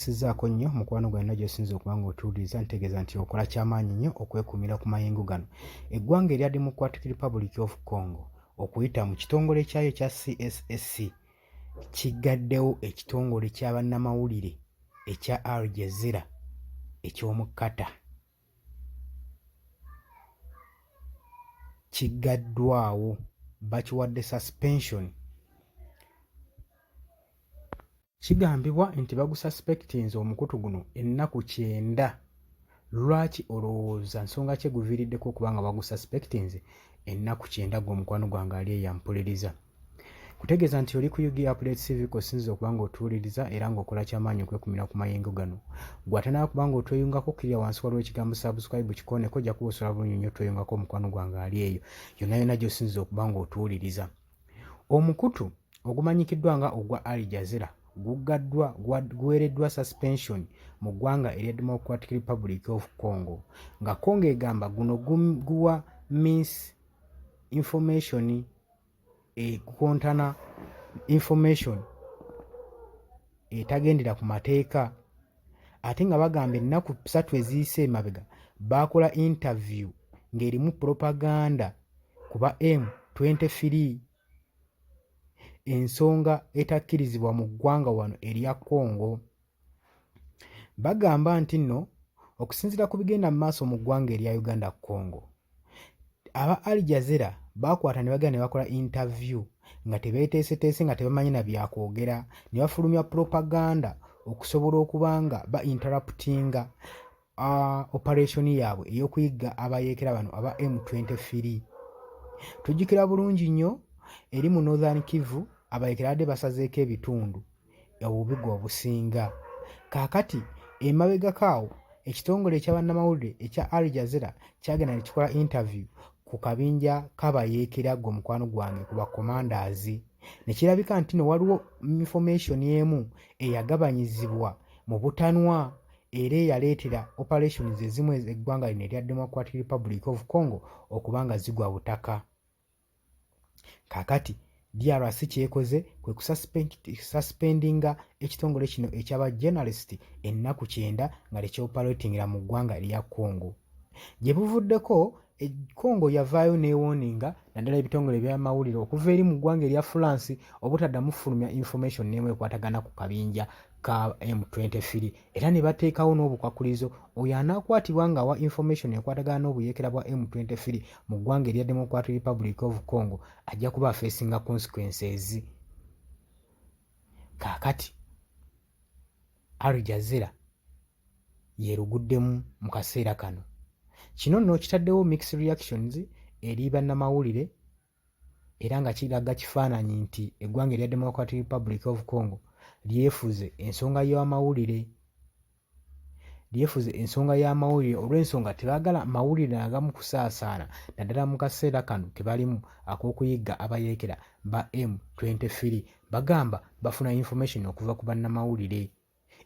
Sizaako nnyo mukwano gwange gy'osinza okuba ng'otuwuliriza ntegeeza nti okola ky'amaanyi nnyo okwekuumira ku mayengo gano. Eggwanga erya Democratic Republic of Congo okuyita mu kitongole kyayo ekya CSSC kiggaddewo ekitongole kya bannamawulire ekya Al Jazeera eky'omu Qatar. Kiggaddwawo, bakiwadde suspension. Kigambibwa nti bagususpectinze omukutu guno ennaku 9. Lwaki olowooza nsonga ki eguviiriddeko okuba nga bagususpectinze ennaku 9 gw'omukwano gwange ali eyampuliriza? Kutegeeza nti oli ku UG Updates TV kosinza okuba ng'otuwuliriza era ng'okola ky'amaanyi okwekumira ku mayengo gano. Gw'atanaba kuba ng'otweyungako kirya wansi waliwo ekigambo subscribe kikooneko ojja kuba osobola bulungi nnyo tweyungako omukwano gwange ali eyo yonna yonna gy'osinza okuba ng'otuwuliriza. Omukutu ogumanyikiddwa nga ogwa Al Jazeera guweereddwa suspension mu ggwanga erya Democratic Republic of Congo, nga Congo egamba guno guwa misinformation, kontana information etagendera ku mateeka, ate nga bagamba ennaku 3 eziyise emabega baakola interview ng'erimu propaganda kuba M23, ensonga etakkirizibwa mu ggwanga wano erya Congo. Bagamba nti nno okusinziira ku bigenda mu maaso mu ggwanga erya Uganda Congo, aba Al Jazeera baakwata ne bagenda ne bakola interview nga tebeeteeseteese, nga tebamanyi na byakwogera, ne bafulumya propaganda okusobola okuba nga ba-interruptinga operation yaabwe ey'okuyigga abayeekera bano aba M23. Tujjukira bulungi nnyo eri mu Northern Kivu abayeekera badde basazeeko ebitundu obubi gwe obusinga. Kaakati emabegakaawo ekitongole ekya bannamawulire ekya Al Jazeera kyagenda ne kikola interview ku kabinja k'abayeekera gwe mukwano gwange ku bacommanders, ne kirabika nti no waliwo information emu eyagabanyizibwa mu butanwa era eyaleetera operations ezimu eggwanga lino erya Democratic Republic of Congo okuba nga zigwa butaka. Kaakati DRC kyekoze kwe kususpendinga ekitongole kino ekyaba journalist ennaku 9 nga tekyoperatingira mu ggwanga erya Congo. Gye buvuddeko Congo yavaayo neewoninga naddala ebitongole by'amawulire okuva eri mu ggwanga erya France obutaddamu fulumya information n'emu ekwatagana ku kabinja ka M23, era ne bateekawo n'obukwakulizo oyo anaakwatibwa ng'awa information ekwatagana n'obuyeekera bwa M23 mu ggwanga erya Democratic Republic of Congo ajja kuba facing consequences. Kaakati Al Jazeera yeeruguddemu mu kaseera kano. Kino nno kitaddewo mixed reactions eri bannamawulire era nga kiraga kifaananyi nti eggwanga erya Democratic Republic of Congo lyefuze ensonga y'amawulire olw'ensonga tebaagala mawulire agamu kusaasaana naddala mu kaseera kano tebalimu ak'okuyigga abayeekera ba M23. Bagamba bafuna information okuva ku bannamawulire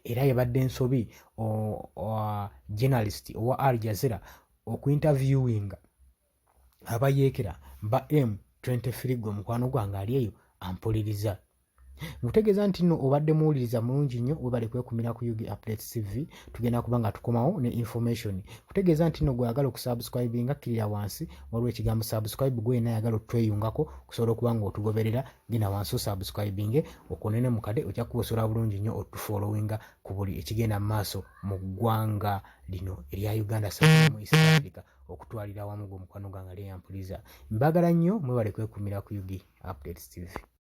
era yabadde ensobi journalist owa Al Jazeera okuinterviewinga abayeekera ba M23 gwe mukwano gwange ali eyo ampuliriza. Nkutegeeza nti nno obadde muwuliriza mulungi nnyo, webale kwekumira ku UG Updates TV. Tugenda kuba nga tukomawo ne information. Kutegeeza nti nno gweyagala okusubscribinga kkirira wansi waliwo ekigambo subscribe, gwe yenna ayagala otweyungako kusobola okuba nga otugoberera genda wansi osubscribinge okonene mukade ojja kuba osobola bulungi nnyo otufollowinga ku buli ekigenda mu maaso mu ggwanga lino erya Uganda mu East Africa okutwalira wamu gwe mukwano gwange ali eyampuliriza. Mbagala nnyo mwebale kwekumira ku UG Updates TV.